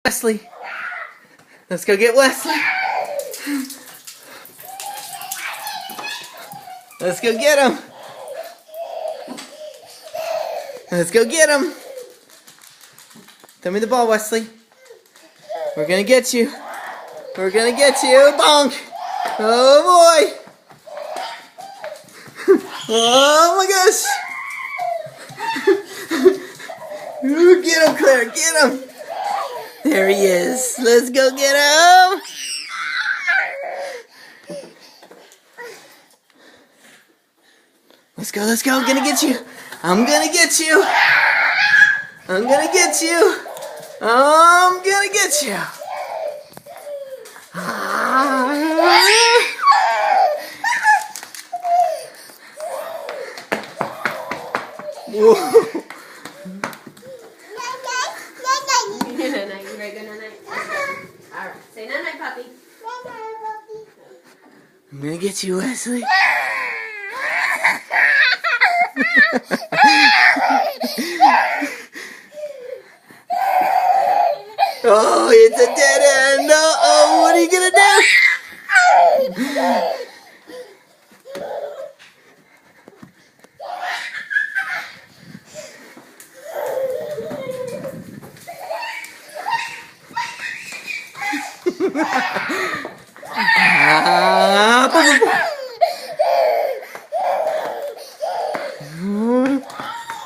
Wesley. Let's go get Wesley. Let's go get him. Let's go get him. Throw me the ball, Wesley. We're gonna get you. We're gonna get you. Bonk. Oh boy. Oh my gosh. Ooh, get him, Claire. Get him. There he is. Let's go get him. Let's go, let's go. I'm gonna get you. I'm gonna get you. I'm gonna get you. I'm gonna get you. Whoa. Night-night. You ready to go night-night? Alright. Say night-night, puppy. I'm gonna get you, Wesley. Oh, it's a dead end. Uh-oh, what are you gonna do?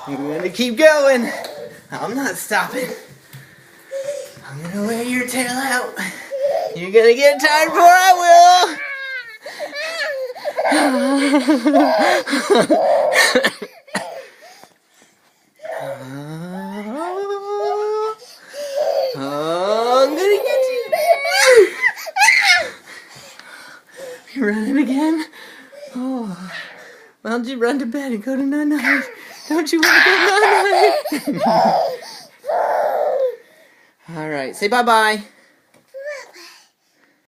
I'm gonna keep going. I'm not stopping. I'm gonna wear your tail out. You're gonna get tired before I will. Oh, I'm gonna get you. You're running again? Oh. Why don't you run to bed and go to night-night? Don't you want to go night-night? All right, say bye-bye.